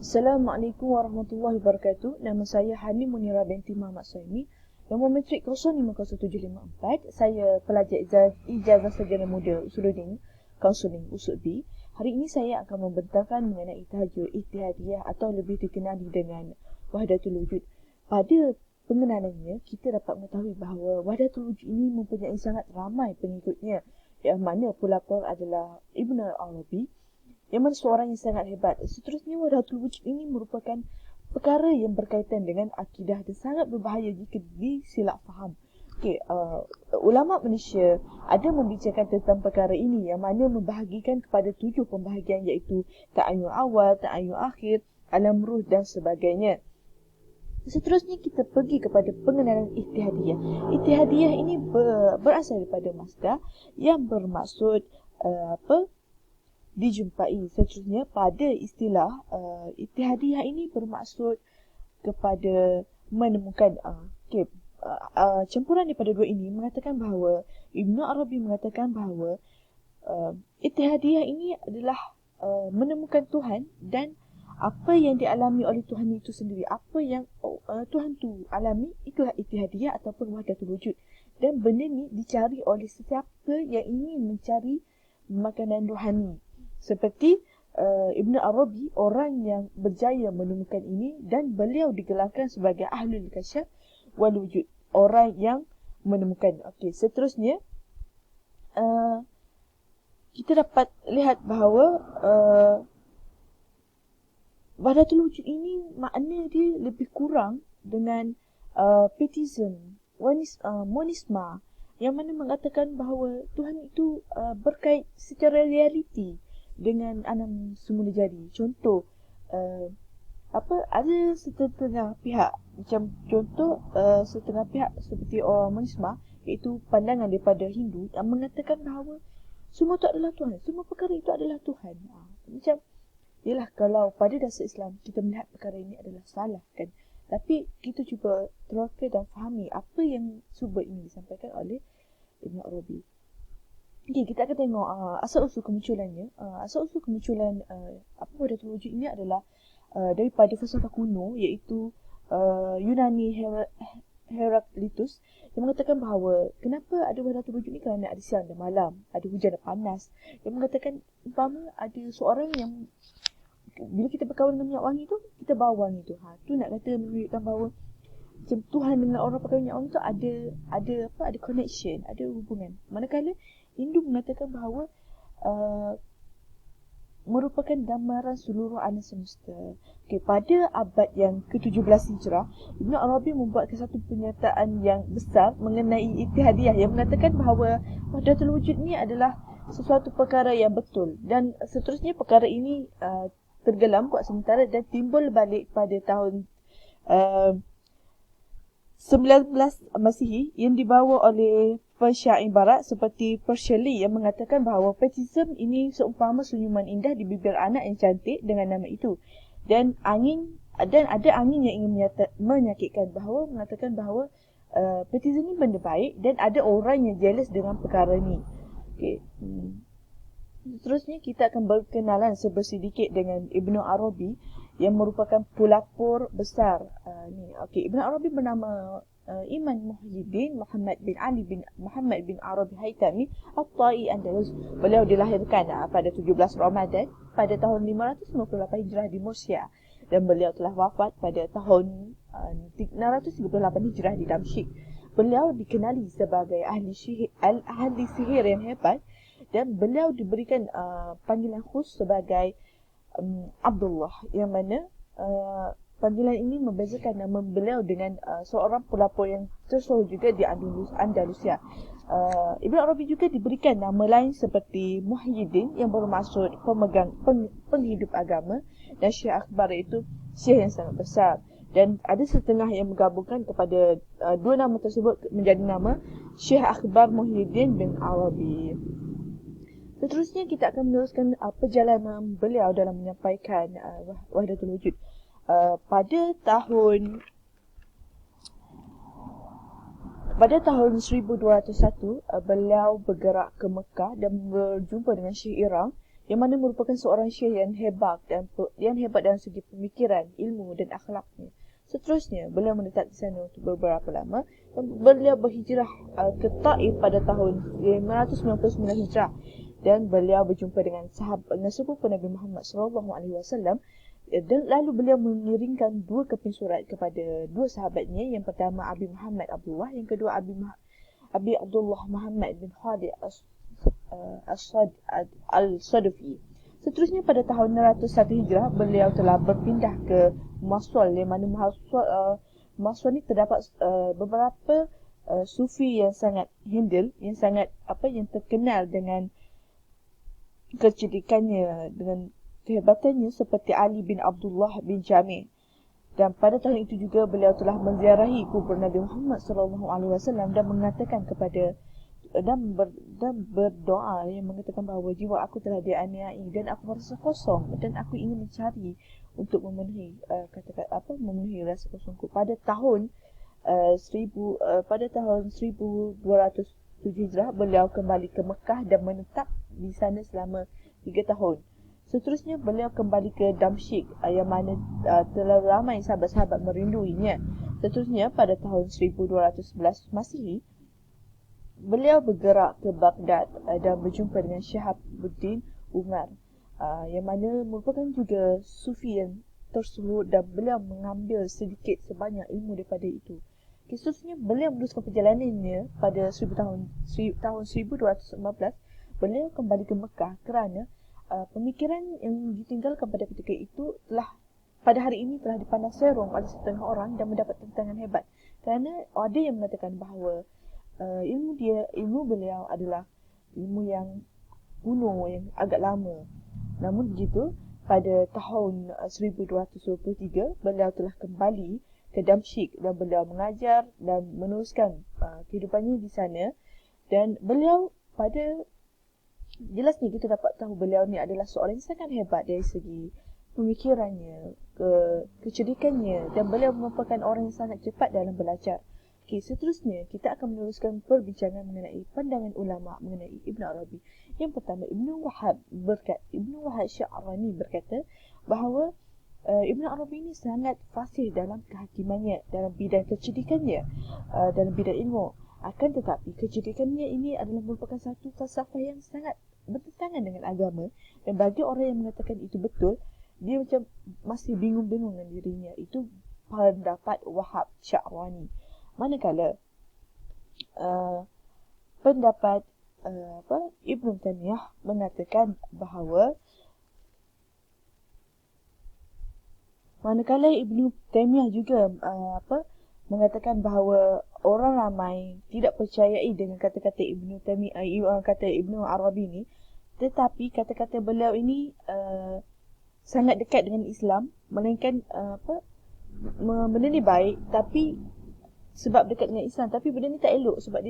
Assalamualaikum warahmatullahi wabarakatuh. Nama saya Hani Munira binti Muhammad Suhaimi. Nombor matrik 050754. Saya pelajar ijazah sarjana muda Usuluddin Kaunseling Usul B. Hari ini saya akan membentangkan mengenai tajuk Ittihadiyah atau lebih dikenali dengan Wahdatul Wujud. Pada pengenalannya, kita dapat mengetahui bahawa Wahdatul Wujud ini mempunyai sangat ramai pengikutnya, yang mana pelapor adalah Ibn Arabi, yang mana seorang yang sangat hebat. Seterusnya, Wahdatul Wujud ini merupakan perkara yang berkaitan dengan akidah dan sangat berbahaya jika disilap faham. Ulama Malaysia ada membicarakan tentang perkara ini yang mana membahagikan kepada 7 pembahagian, iaitu ta'ayyun awal, ta'ayyun akhir, alam ruh dan sebagainya. Seterusnya kita pergi kepada pengenalan Ittihadiyah. Ittihadiyah ini berasal daripada masdar yang bermaksud dijumpai. Seterusnya pada istilah Ittihadiyah ini bermaksud kepada menemukan campuran daripada dua ini mengatakan bahawa Ibn Arabi mengatakan bahawa Ittihadiyah ini adalah menemukan Tuhan, dan apa yang dialami oleh Tuhan itu sendiri, apa yang Tuhan tu alami, itulah Ittihadiyah ataupun Wahdatul Wujud. Dan benda ni dicari oleh sesiapa yang ingin mencari makanan rohani. Seperti Ibn Arabi, orang yang berjaya menemukan ini, dan beliau digelarkan sebagai Ahlul Kasyaf wal Wujud, orang yang menemukan. Seterusnya kita dapat lihat bahawa Wahdatul Wujud ini makna dia lebih kurang dengan Pietism, Monisma, yang mana mengatakan bahawa Tuhan itu berkait secara realiti dengan alam semula jadi. Contoh, ada setengah pihak, macam contoh setengah pihak seperti orang Monisma, iaitu pandangan daripada Hindu yang mengatakan bahawa semua itu adalah Tuhan, semua perkara itu adalah Tuhan. Macam yalah, kalau pada dasar Islam kita melihat perkara ini adalah salah, kan? Tapi kita cuba terangkan dan fahami apa yang cuba ini disampaikan oleh Ibn Arabi. Kita akan tengok asal-usul kemunculannya. Asal-usul kemunculan Wahdatul Wujud ini adalah daripada falsafah kuno, iaitu Yunani Heraklitus, yang mengatakan bahawa kenapa ada Wahdatul Wujud ni, kerana ada siang dan malam, ada hujan dan panas. Yang mengatakan umpama ada seorang yang bila kita berkawan dengan minyak wangi tu, kita bawa wangi tu. Tu nak kata menunjukkan bahawa macam Tuhan dengan orang pakai minyak wangi tu ada connection, ada hubungan. Manakala Hindu mengatakan bahawa merupakan gambaran seluruh alam semesta. Pada abad yang ke-17 Hijrah, Ibn Arabi membuatkan satu pernyataan yang besar mengenai Ittihadiyah, yang mengatakan bahawa Wahdatul Wujud ni adalah sesuatu perkara yang betul. Dan seterusnya perkara ini tergelam buat sementara dan timbul balik pada tahun 19 Masihi, yang dibawa oleh pensyair barat seperti Shelley, yang mengatakan bahawa Pietism ini seumpama senyuman indah di bibir anak yang cantik dengan nama itu, dan ada angin yang ingin menyakitkan, bahawa mengatakan bahawa Pietism ini benda baik, dan ada orang yang jealous dengan perkara ni. Seterusnya kita akan berkenalan sedikit dengan Ibn Arabi, yang merupakan pelapor besar. Ibn Arabi bernama Imam Muhyiddin Muhammad bin Ali bin Muhammad bin Arabi Haytami At-Tai Andalus. Beliau dilahirkan pada 17 Ramadan pada tahun 558 Hijrah di Murcia, dan beliau telah wafat pada tahun 638 Hijrah di Damsyik. Beliau dikenali sebagai ahli sihir yang hebat, dan beliau diberikan panggilan khusus sebagai Abdullah, yang mana panggilan ini membezakan nama beliau dengan seorang pelapor yang tersohor juga di Andalusia. Ibn Arabi juga diberikan nama lain seperti Muhyiddin, yang bermaksud pemegang penghidup agama, dan Syekh Akbar, iaitu syekh yang sangat besar. Dan ada setengah yang menggabungkan kepada dua nama tersebut menjadi nama Syekh Akbar Muhyiddin bin Arabi. Seterusnya kita akan meneruskan perjalanan beliau dalam menyampaikan Wahdatul Wujud. Pada tahun 1201 beliau bergerak ke Mekah dan berjumpa dengan Syekh Irang, yang mana merupakan seorang syekh yang hebat dalam segi pemikiran, ilmu dan akhlaknya. Seterusnya, beliau menetap di sana untuk beberapa lama dan beliau berhijrah ke Taif pada tahun 599 Hijrah, dan beliau berjumpa dengan sepupu Nabi Muhammad SAW, dan lalu beliau mengirimkan 2 keping surat kepada 2 sahabatnya. Yang pertama Abi Muhammad Abdullah, yang kedua Abi Abdullah Muhammad bin Khalid Al-Sadafi. Seterusnya pada tahun 601 Hijrah, beliau telah berpindah ke Mosul, di mana Mosul ni terdapat beberapa sufi yang sangat handal, yang terkenal dengan kecerdikannya, dengan kehebatannya, seperti Ali bin Abdullah bin Jami'. Dan pada tahun itu juga beliau telah menziarahi kubur Nabi Muhammad SAW dan mengatakan kepada dan berdoa, yang mengatakan bahawa jiwa aku telah dianiayai dan aku merasa kosong dan aku ingin mencari untuk memenuhi memenuhi rasa kosongku. Pada tahun 1207 Hijrah, beliau kembali ke Mekah dan menetap di sana selama 3 tahun. Seterusnya beliau kembali ke Damsyik, yang mana terlalu ramai sahabat-sahabat merinduinya. Seterusnya pada tahun 1211 Masihi, beliau bergerak ke Baghdad dan berjumpa dengan Syihabuddin Umar, yang mana merupakan juga sufi yang tersebut, dan beliau mengambil sedikit sebanyak ilmu daripada itu. Seterusnya beliau meneruskan perjalanannya pada tahun 1214. Beliau kembali ke Mekah kerana pemikiran yang ditinggalkan pada ketika itu pada hari ini telah dipandang serong oleh setengah orang dan mendapat tentangan hebat. Kerana ada yang mengatakan bahawa ilmu beliau adalah ilmu yang kuno, yang agak lama. Namun begitu, pada tahun 1223 beliau telah kembali ke Damsyik dan beliau mengajar dan meneruskan kehidupannya di sana. Dan beliau jelasnya kita dapat tahu beliau ni adalah seorang yang sangat hebat dari segi pemikirannya, kecerdikannya, dan beliau merupakan orang yang sangat cepat dalam belajar. Okey, seterusnya kita akan meneruskan perbincangan mengenai pandangan ulama mengenai Ibn Arabi. Yang pertama, Ibn Wahab Sya'rani berkata bahawa Ibn Arabi ini sangat fasih dalam kehakimannya, dalam bidang kecerdikannya, dalam bidang ilmu. Akan tetapi kecerdikannya ini adalah merupakan satu falsafah yang sangat bertentangan dengan agama, dan bagi orang yang mengatakan itu betul, dia macam masih bingung-bingung dengan dirinya. Itu pendapat Wahab Sya'rani. Manakala pendapat Ibn Taymiyah mengatakan bahawa juga mengatakan bahawa orang ramai tidak percayai dengan kata-kata kata Ibn Arabi ni, tetapi kata-kata beliau ini sangat dekat dengan Islam, melainkan benda ni baik tapi sebab dekat dengan Islam, tapi benda ni tak elok sebab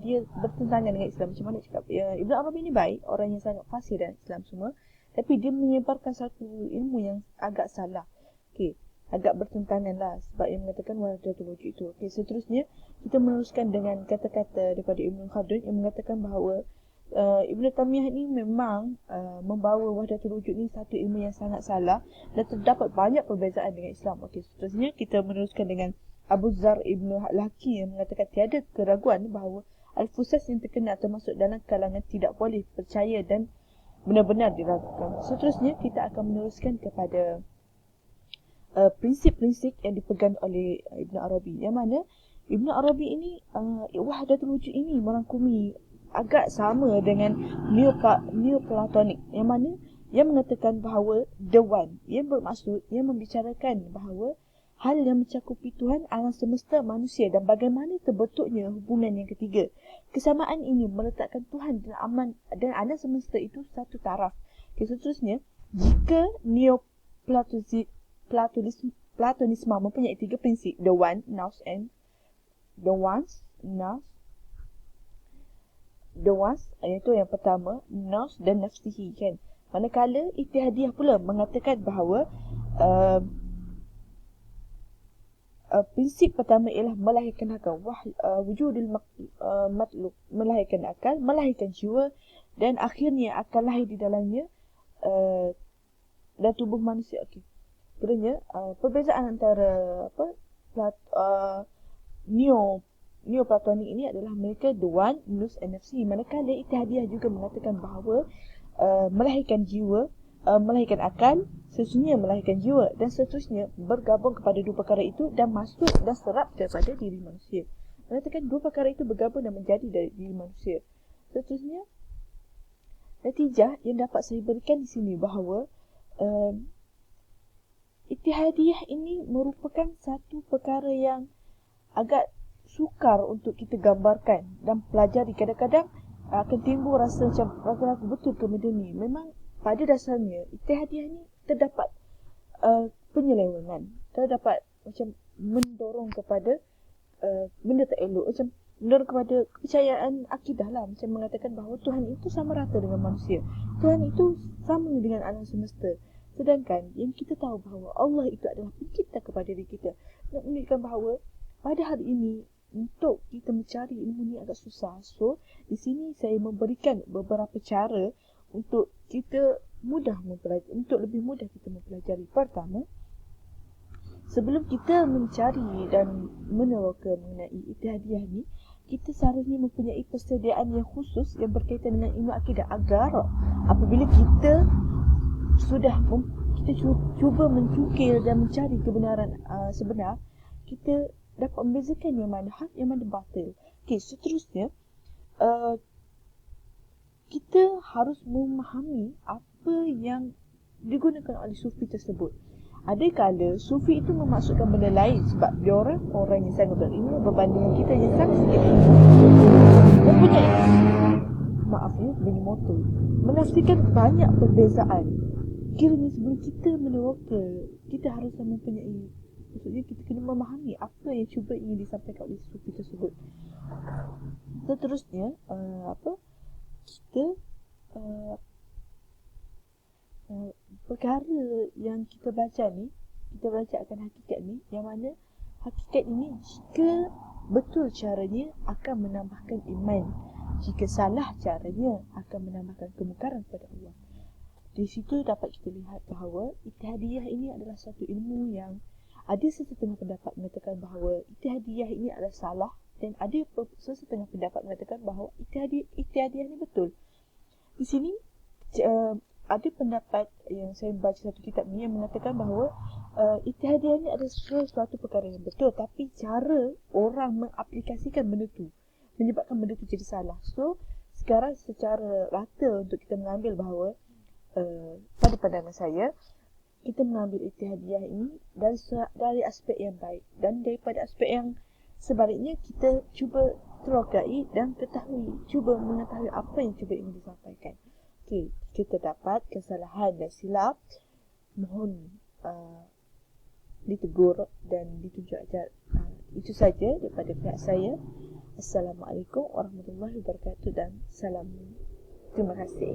dia bertentangan dengan Islam. Macam mana cakap, Ibn Arabi ni baik, orang yang sangat fasih dalam Islam semua, tapi dia menyebarkan satu ilmu yang agak salah. Okey, agak bertentangan lah sebab yang mengatakan wahdatul wujud itu. Okey, seterusnya kita meneruskan dengan kata-kata daripada Ibn Khaldun yang mengatakan bahawa Ibn Taymiyah ni memang membawa wahdatul wujud ni satu ilmu yang sangat salah dan terdapat banyak perbezaan dengan Islam. Okey, seterusnya kita meneruskan dengan Abu Zar Ibn Laki yang mengatakan tiada keraguan bahawa Al-Fusas yang terkenal termasuk dalam kalangan tidak boleh percaya dan benar-benar diragukan. Seterusnya kita akan meneruskan kepada prinsip-prinsip yang dipegang oleh Ibn Arabi, yang mana Ibn Arabi ini wahdatul wujud ini merangkumi agak sama dengan Neoplatonik, yang mana yang mengatakan bahawa the one, yang bermaksud yang membicarakan bahawa hal yang mencakupi Tuhan, alam semesta, manusia dan bagaimana terbentuknya hubungan yang ketiga. Kesamaan ini meletakkan Tuhan dan alam semesta itu satu taraf. Okay, seterusnya, jika Platonisme mempunyai 3 prinsip, the one, nous, and the ones, iaitu yang pertama, nous dan nafsihi, kan. Manakala Ittihadiyah pula mengatakan bahawa prinsip pertama ialah melahirkan akal, wujudul matluk, melahirkan akal, melahirkan jiwa, dan akhirnya akan lahir di dalamnya dan tubuh manusia. Okey. Kiranya perbezaan antara Neoplatonik ini adalah mereka the one lose NFC, manakala Ittihadiyah juga mengatakan bahawa melahirkan jiwa, melahirkan akal, sesungguhnya melahirkan jiwa dan seterusnya bergabung kepada dua perkara itu dan masuk dan serap kepada diri manusia. Mengatakan dua perkara itu bergabung dan menjadi dari diri manusia. Seterusnya, natijah yang dapat saya berikan di sini bahawa Ittihadiyah ini merupakan satu perkara yang agak sukar untuk kita gambarkan dan pelajari. Kadang-kadang akan timbul rasa macam ragu-ragu betul ke benda ni. Memang pada dasarnya Ittihadiyah ni terdapat penyelewengan, terdapat macam mendorong kepada benda tak elok, macam mendorong kepada kepercayaan akidah lah, macam mengatakan bahawa Tuhan itu sama rata dengan manusia, Tuhan itu sama dengan alam semesta. Sedangkan yang kita tahu bahawa Allah itu adalah pencipta kepada diri kita. Nak menunjukkan bahawa pada hari ini untuk kita mencari ilmu ni agak susah. So, di sini saya memberikan beberapa cara untuk kita lebih mudah kita mempelajari. Pertama, sebelum kita mencari dan meneroka mengenai Ittihadiyah ni, kita seharusnya mempunyai persediaan yang khusus yang berkaitan dengan ilmu akidah, agar apabila kita cuba mencukil dan mencari kebenaran sebenar, kita dapat membezakan yang mana hak, yang mana batil. Okey, seterusnya kita harus memahami apa yang digunakan oleh sufi tersebut. Ada kala sufi itu memaksudkan benda lain sebab dia orang yang sangat berilmu berbanding kita yang sangat sikit ilmu, mempunyai bunyi motor, menafsirkan banyak perbezaan. Kiranya sebelum kita meneroka, kita harus mempunyai, maksudnya kita kena memahami apa yang cuba ingin disampaikan oleh sufi tersebut. Seterusnya, kita perkara yang kita baca ni, kita baca akan hakikat ni, yang mana hakikat ini jika betul caranya akan menambahkan iman, jika salah caranya akan menambahkan kemungkaran kepada Allah. Di situ dapat kita lihat bahawa Ittihadiyah ini adalah satu ilmu yang ada sesetengah pendapat mengatakan bahawa Ittihadiyah ini adalah salah, dan ada sesetengah pendapat mengatakan bahawa Ittihadiyah ini betul. Di sini ada pendapat yang saya baca satu kitab ni yang mengatakan bahawa Ittihadiyah ini adalah sesuatu perkara yang betul, tapi cara orang mengaplikasikan benda tu menyebabkan benda tu jadi salah. So, sekarang secara rata untuk kita mengambil bahawa pada pandangan saya, kita mengambil Ittihadiyah ini dari aspek yang baik, dan daripada aspek yang sebaliknya kita cuba terokai dan cuba mengetahui apa yang cuba ingin disampaikan. Okey, kita dapat kesalahan dan silap, mohon ditegur dan ditunjuk ajar. Itu saja daripada pihak saya. Assalamualaikum warahmatullahi wabarakatuh dan salam. Terima kasih.